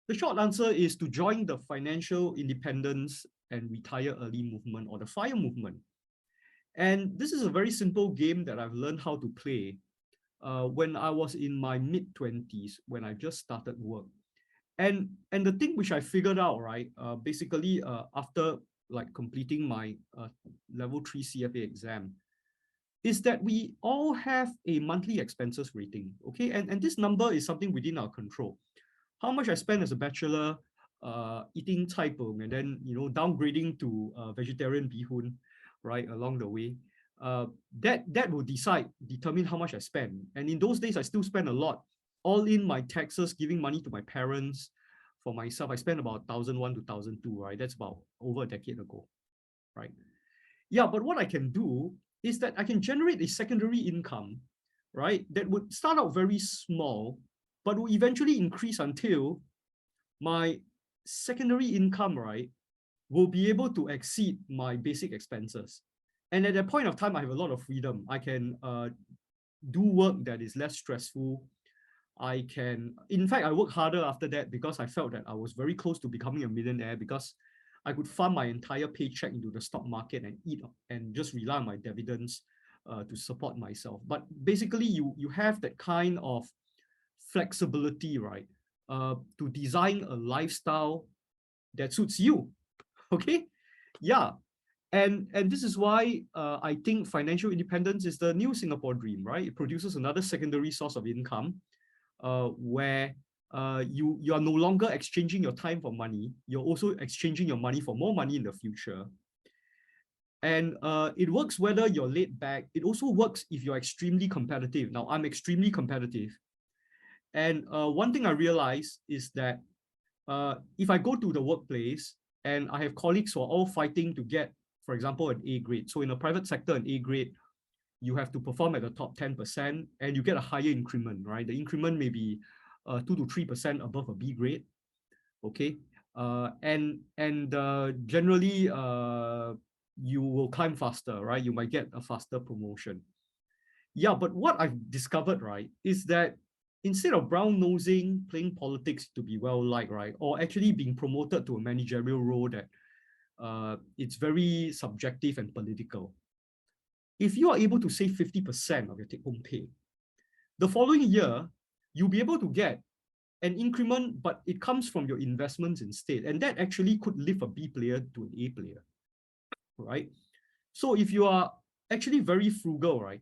The short answer is to join the financial independence and retire early movement, or the FIRE movement. And this is a very simple game that I've learned how to play when I was in my mid-20s, when I just started work. And the thing which I figured out, right, basically after like completing my level 3 CFA exam, is that we all have a monthly expenses rating, okay? And this number is something within our control. How much I spend as a bachelor eating cai png and then, downgrading to vegetarian bihun, right, along the way. That will determine how much I spend. And in those days, I still spend a lot. All in my taxes, giving money to my parents. For myself, I spent about 1,001 to 1,002, right? That's about over a decade ago, right? Yeah, but what I can do is that I can generate a secondary income, right? That would start out very small, but will eventually increase until my secondary income, right, will be able to exceed my basic expenses. And at that point of time, I have a lot of freedom. I can do work that is less stressful. In fact, I worked harder after that because I felt that I was very close to becoming a millionaire, because I could fund my entire paycheck into the stock market and eat and just rely on my dividends to support myself. But basically, you have that kind of flexibility, right, to design a lifestyle that suits you. Okay, yeah, and this is why I think financial independence is the new Singapore dream, right? It produces another secondary source of income where you are no longer exchanging your time for money. You're also exchanging your money for more money in the future. And it works whether you're laid back. It also works if you're extremely competitive. Now, I'm extremely competitive. And one thing I realized is that if I go to the workplace and I have colleagues who are all fighting to get, for example, an A grade. So in a private sector, an A grade, you have to perform at the top 10% and you get a higher increment, right? The increment may be 2 to 3% above a B grade, okay? Generally, you will climb faster, right? You might get a faster promotion. Yeah, but what I've discovered, right, is that instead of brown-nosing, playing politics to be well-liked, right, or actually being promoted to a managerial role that it's very subjective and political, if you are able to save 50% of your take-home pay, the following year, you'll be able to get an increment, but it comes from your investments instead. And that actually could lift a B player to an A player, right? So if you are actually very frugal, right,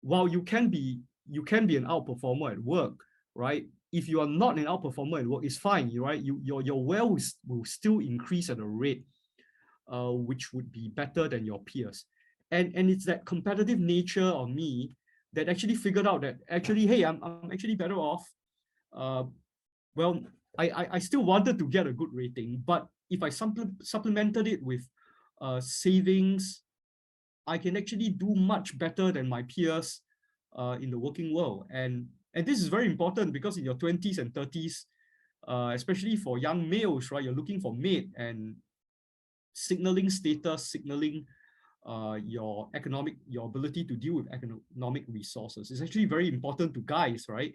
while you can be an outperformer at work, right? If you are not an outperformer at work, it's fine, right? Your wealth will still increase at a rate which would be better than your peers. And it's that competitive nature of me that actually figured out that actually, hey, I'm actually better off. Well, I still wanted to get a good rating, but if I supplemented it with savings, I can actually do much better than my peers in the working world. And this is very important because in your 20s and 30s, especially for young males, right, you're looking for mate and signaling status, signaling your ability to deal with economic resources. It's actually very important to guys, right?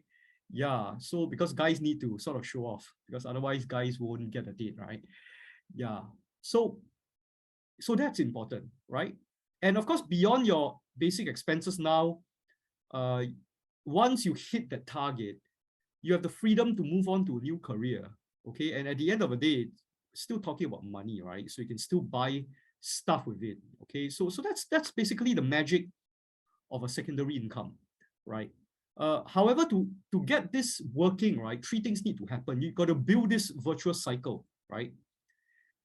Yeah, so because guys need to sort of show off, because otherwise guys won't get a date, right? Yeah, so that's important, right? And of course, beyond your basic expenses now, once you hit that target, you have the freedom to move on to a new career, okay? And at the end of the day, still talking about money, right? So you can still buy stuff with it, okay? So that's basically the magic of a secondary income, right? However, to get this working, right, three things need to happen. You got to build this virtuous cycle, right?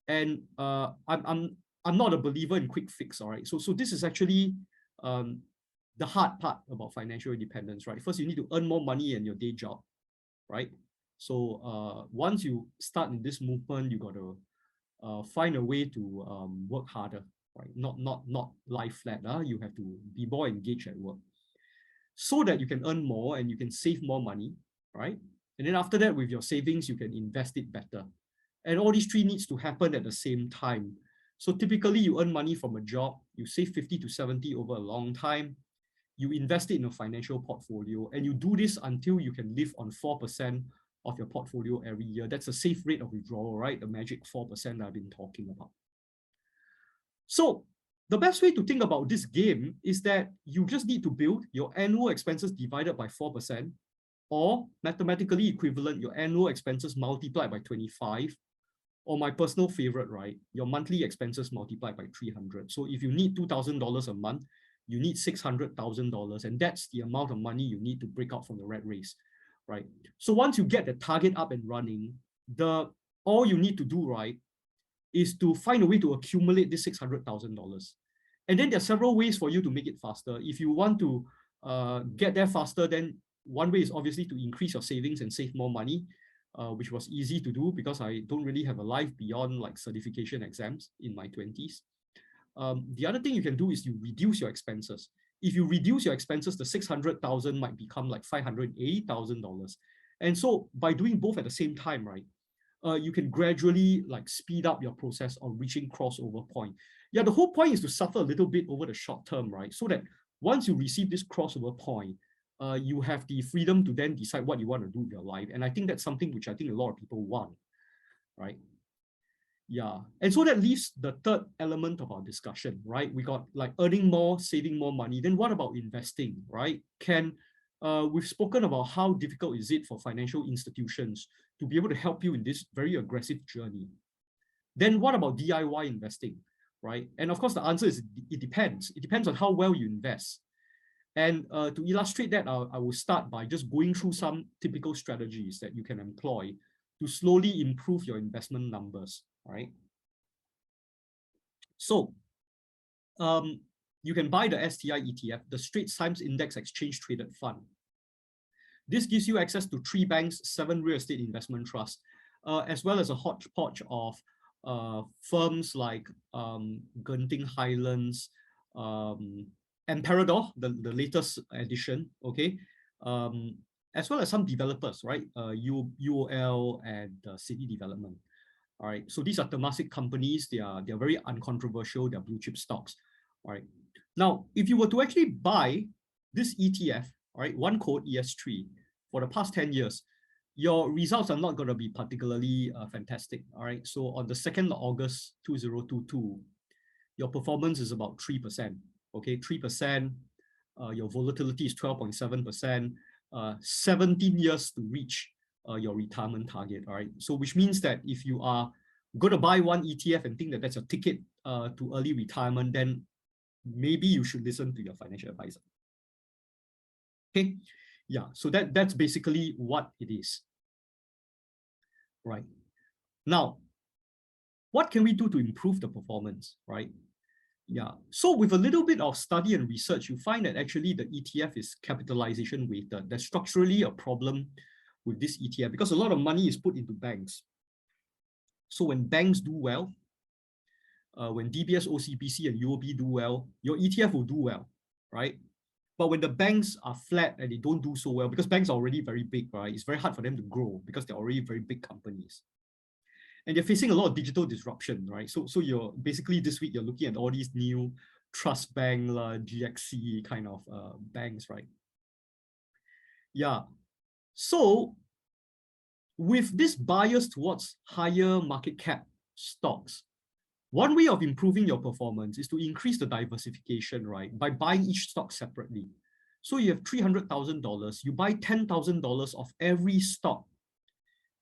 And I'm not a believer in quick fix, all right? So this is actually the hard part about financial independence, right? First, you need to earn more money in your day job, right? So once you start in this movement, you got to find a way to work harder, right? Not lie flat. You have to be more engaged at work so that you can earn more and you can save more money, right? And then after that, with your savings, you can invest it better. And all these three needs to happen at the same time. So typically you earn money from a job, you save 50 to 70 over a long time, you invest it in a financial portfolio, and you do this until you can live on 4% of your portfolio every year. That's a safe rate of withdrawal, right? The magic 4% I've been talking about. So the best way to think about this game is that you just need to build your annual expenses divided by 4%, or mathematically equivalent, your annual expenses multiplied by 25, or my personal favorite, right? Your monthly expenses multiplied by 300. So if you need $2,000 a month, you need $600,000, and that's the amount of money you need to break out from the rat race, right? So once you get the target up and running, all you need to do, right, is to find a way to accumulate this $600,000. And then there are several ways for you to make it faster. If you want to get there faster, then one way is obviously to increase your savings and save more money, which was easy to do because I don't really have a life beyond like certification exams in my 20s. The other thing you can do is you reduce your expenses. If you reduce your expenses, the 600,000 might become like $580,000. And so by doing both at the same time, right, you can gradually like speed up your process of reaching crossover point. Yeah, the whole point is to suffer a little bit over the short term, right? So that once you receive this crossover point, you have the freedom to then decide what you want to do with your life. And I think that's something which I think a lot of people want, right? Yeah, and so that leaves the third element of our discussion, right? We got like earning more, saving more money. Then what about investing, right? We've spoken about how difficult is it for financial institutions to be able to help you in this very aggressive journey. Then what about DIY investing, right? And of course, the answer is it depends. It depends on how well you invest. And to illustrate that, I will start by just going through some typical strategies that you can employ to slowly improve your investment numbers, right? So you can buy the STI ETF, the Straits Times Index Exchange Traded Fund. This gives you access to 3 banks, 7 real estate investment trusts, as well as a hodgepodge of firms like Genting Highlands, Emperador, the latest edition, okay, as well as some developers, right? UOL and City Development. All right, so these are Temasek companies. They're very uncontroversial. They're blue chip stocks. All right. Now, if you were to actually buy this ETF, all right, one code ES3 for the past 10 years, your results are not going to be particularly fantastic. All right. So on the 2nd of August 2022, your performance is about 3%. Okay, 3%. Your volatility is 12.7%. 17 years to reach your retirement target. All right. So which means that if you are going to buy one ETF and think that that's a ticket to early retirement, then maybe you should listen to your financial advisor. Okay. Yeah. So that's basically what it is. Right. Now, what can we do to improve the performance? Right. Yeah. So with a little bit of study and research, you find that actually the ETF is capitalization weighted. There's structurally a problem with this ETF because a lot of money is put into banks. So when banks do well, when DBS, OCBC, and UOB do well, your ETF will do well, right? But when the banks are flat and they don't do so well, because banks are already very big, right? It's very hard for them to grow because they're already very big companies. And they're facing a lot of digital disruption, right? So you're basically this week, you're looking at all these new trust bank, GXC kind of banks, right? Yeah. So with this bias towards higher market cap stocks, one way of improving your performance is to increase the diversification, right? By buying each stock separately. So you have $300,000, you buy $10,000 of every stock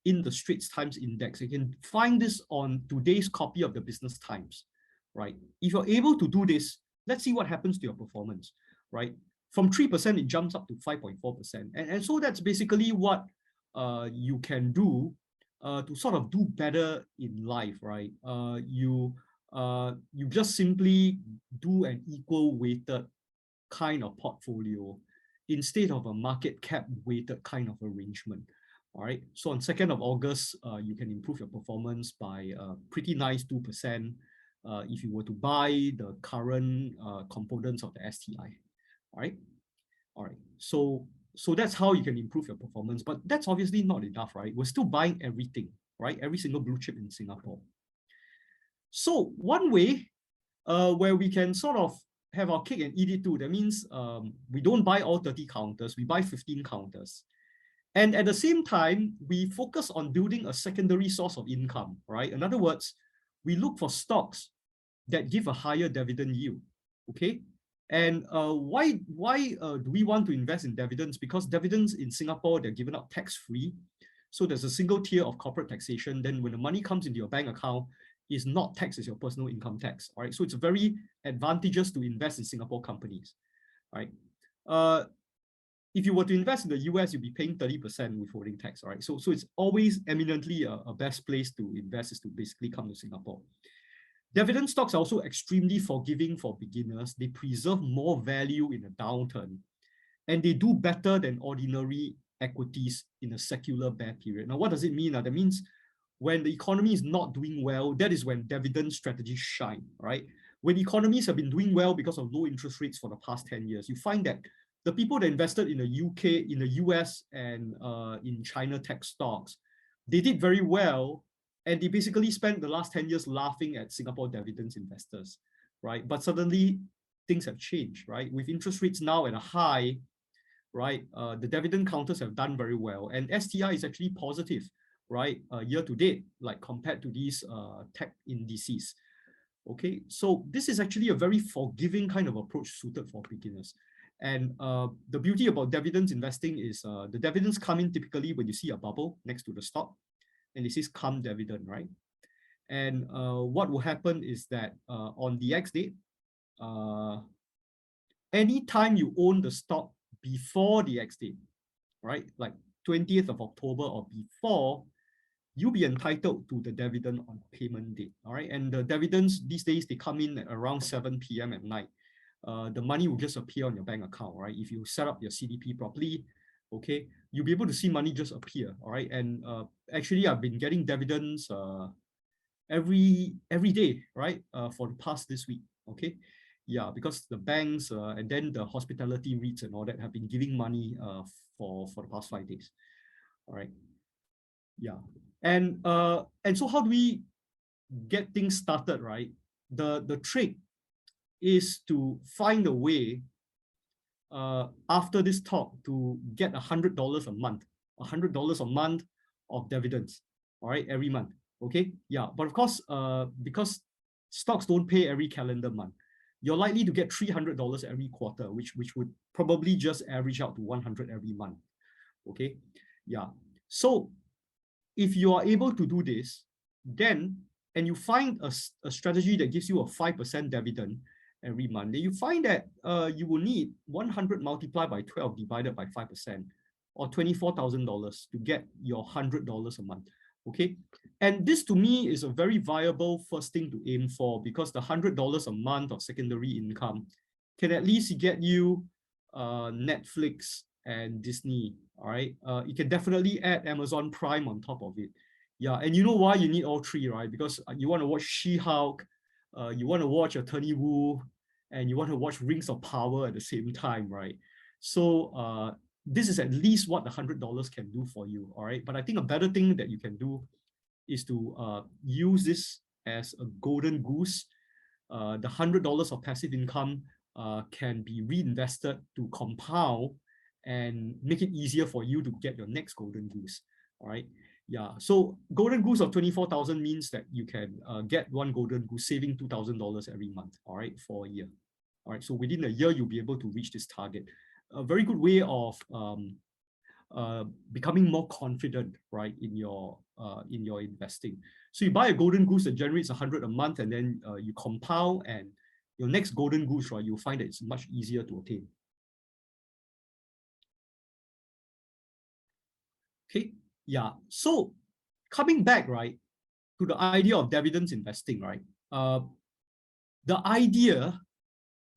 in the Straits Times Index. You can find this on today's copy of the Business Times, right? If you're able to do this, let's see what happens to your performance, right? From 3%, it jumps up to 5.4%. And so that's basically what you can do to sort of do better in life, right? You just simply do an equal weighted kind of portfolio instead of a market cap weighted kind of arrangement. All right. So on 2nd of August, you can improve your performance by a pretty nice 2% if you were to buy the current components of the STI. All right. All right. So that's how you can improve your performance, but that's obviously not enough, right? We're still buying everything, right? Every single blue chip in Singapore. So one way where we can sort of have our cake and eat it too, that means we don't buy all 30 counters, we buy 15 counters. And at the same time, we focus on building a secondary source of income, right? In other words, we look for stocks that give a higher dividend yield, okay? And why do we want to invest in dividends? Because dividends in Singapore, they're given out tax-free. So there's a single tier of corporate taxation. Then when the money comes into your bank account, is not taxed as your personal income tax, all right? So it's very advantageous to invest in Singapore companies, right? If you were to invest in the US, you'll be paying 30% withholding tax, all right? So it's always eminently a best place to invest is to basically come to Singapore. Dividend stocks are also extremely forgiving for beginners. They preserve more value in a downturn, and they do better than ordinary equities in a secular bear period. Now, what does it mean? That means when the economy is not doing well, that is when dividend strategies shine, right? When economies have been doing well because of low interest rates for the past 10 years, you find that the people that invested in the UK, in the US, and in China tech stocks, they did very well, and they basically spent the last 10 years laughing at Singapore dividends investors, right? But suddenly things have changed, right? With interest rates now at a high, right? The dividend counters have done very well, and STI is actually positive, right? Year to date, like compared to these tech indices. Okay, so this is actually a very forgiving kind of approach suited for beginners. And the beauty about dividends investing is the dividends come in typically when you see a bubble next to the stock, and it says come dividend, right? And what will happen is that on the X date, anytime you own the stock before the X date, right, like 20th of October or before, you'll be entitled to the dividend on payment date, all right? And the dividends these days, they come in at around 7 p.m. at night. The money will just appear on your bank account, right? If you set up your CDP properly, okay, you'll be able to see money just appear, all right? And actually, I've been getting dividends every day, right, for the past this week, okay? Yeah, because the banks and then the hospitality REITs and all that have been giving money for the past 5 days, all right? Yeah, and so how do we get things started, right? The trick is to find a way after this talk to get $100 a month, $100 a month of dividends, all right, every month. Okay, yeah, but of course, because stocks don't pay every calendar month, you're likely to get $300 every quarter, which would probably just average out to 100 every month. Okay, yeah. So if you are able to do this, then and you find a strategy that gives you a 5% dividend every month, then you find that you will need 100 multiplied by 12 divided by 5%, or $24,000 to get your $100 a month. Okay, and this to me is a very viable first thing to aim for, because the $100 a month of secondary income can at least get you Netflix and Disney, all right? You can definitely add Amazon Prime on top of it. Yeah, and you know why you need all three, right? Because you want to watch She-Hulk, you want to watch Attorney Woo, and you want to watch Rings of Power at the same time, right? So this is at least what the $100 can do for you, all right? But I think a better thing that you can do is to use this as a golden goose. The $100 of passive income can be reinvested to compound and make it easier for you to get your next golden goose, all right? Yeah, so golden goose of 24,000 means that you can get one golden goose saving $2,000 every month, all right, for a year. All right, so within a year, you'll be able to reach this target. A very good way of becoming more confident, right, in your investing. So you buy a golden goose that generates 100 a month, and then you compound, and your next golden goose, right, you'll find that it's much easier to attain. Okay, yeah. So coming back, right, to the idea of dividends investing, right? The idea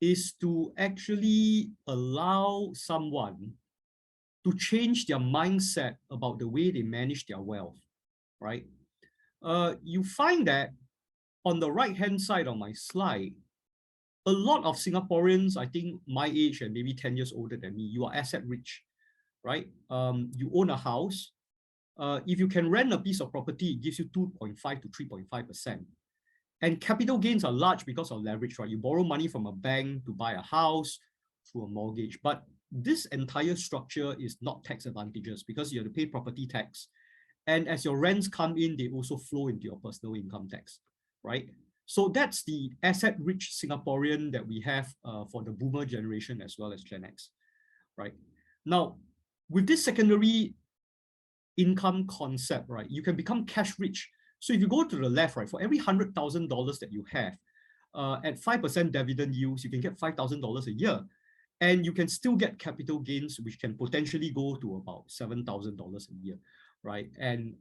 is to actually allow someone to change their mindset about the way they manage their wealth, right? You find that on the right-hand side of my slide, a lot of Singaporeans, I think my age and maybe 10 years older than me, you are asset rich, right? You own a house. If you can rent a piece of property, it gives you 2.5 to 3.5%. And capital gains are large because of leverage, right? You borrow money from a bank to buy a house through a mortgage. But this entire structure is not tax advantageous because you have to pay property tax. And as your rents come in, they also flow into your personal income tax, right? So that's the asset-rich Singaporean that we have for the boomer generation as well as Gen X, right? Now, with this secondary income concept, right, you can become cash rich. So if you go to the left, right, for every $100,000 that you have, at 5% dividend yields, you can get $5,000 a year. And you can still get capital gains, which can potentially go to about $7,000 a year, right? And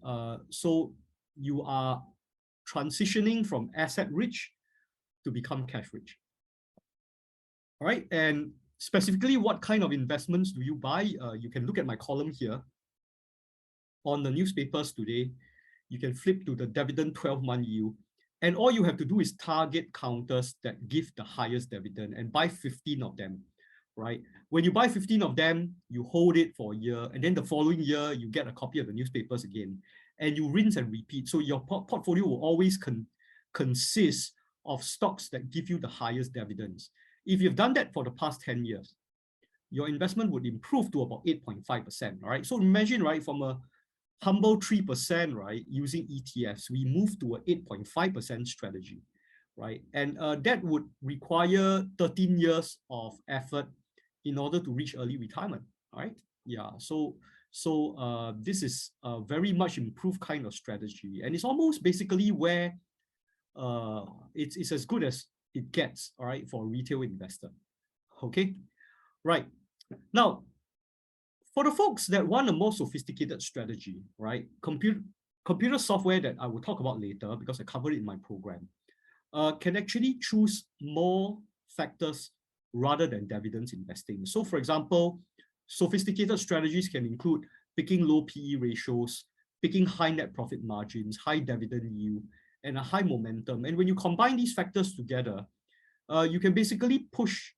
so you are transitioning from asset rich to become cash rich. All right, and specifically, what kind of investments do you buy? You can look at my column here. On the newspapers today, you can flip to the dividend 12-month yield. And all you have to do is target counters that give the highest dividend and buy 15 of them, right? When you buy 15 of them, you hold it for a year. And then the following year, you get a copy of the newspapers again. And you rinse and repeat. So your portfolio will always consist of stocks that give you the highest dividends. If you've done that for the past 10 years, your investment would improve to about 8.5%, all right? So imagine, right, from a humble 3%, right, using ETFs, we move to an 8.5% strategy, right? And that would require 13 years of effort in order to reach early retirement, right? Yeah, so this is a very much improved kind of strategy. And it's almost basically where it's as good as it gets, all right, for a retail investor, okay? Right, now, for the folks that want a more sophisticated strategy, right, computer software that I will talk about later because I covered it in my program, can actually choose more factors rather than dividends investing. So for example, sophisticated strategies can include picking low PE ratios, picking high net profit margins, high dividend yield, and a high momentum. And when you combine these factors together, you can basically push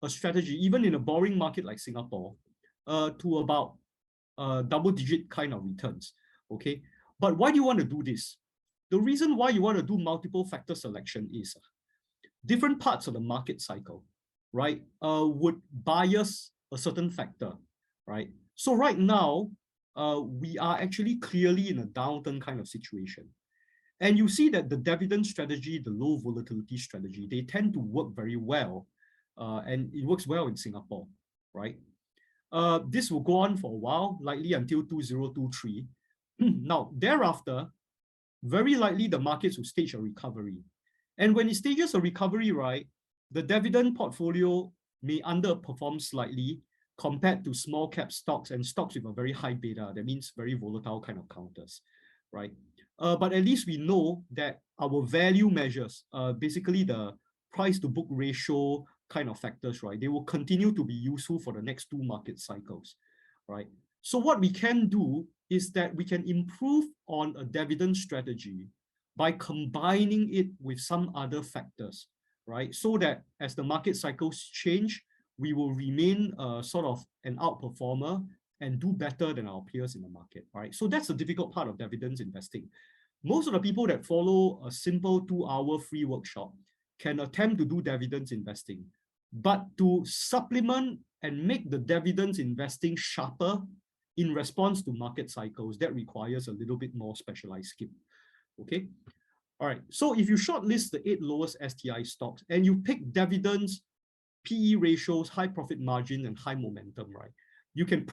a strategy, even in a boring market like Singapore, to about double-digit kind of returns, okay? But why do you want to do this? The reason why you want to do multiple factor selection is different parts of the market cycle, right, would bias a certain factor, right? So right now, we are actually clearly in a downturn kind of situation. And you see that the dividend strategy, the low volatility strategy, they tend to work very well. And it works well in Singapore, right? This will go on for a while, likely until 2023. Now, thereafter, very likely the markets will stage a recovery. And when it stages a recovery, right, the dividend portfolio may underperform slightly compared to small cap stocks and stocks with a very high beta. That means very volatile kind of counters, right? But at least we know that our value measures, basically the price to book ratio kind of factors, right, they will continue to be useful for the next two market cycles, right? So what we can do is that we can improve on a dividend strategy by combining it with some other factors, right? So that as the market cycles change, we will remain sort of an outperformer and do better than our peers in the market, right? So that's the difficult part of dividends investing. Most of the people that follow a simple 2-hour free workshop can attempt to do dividends investing, but to supplement and make the dividends investing sharper in response to market cycles, that requires a little bit more specialized skill, okay? All right, so if you shortlist the 8 lowest STI stocks and you pick dividends, PE ratios, high profit margin, and high momentum, right, you can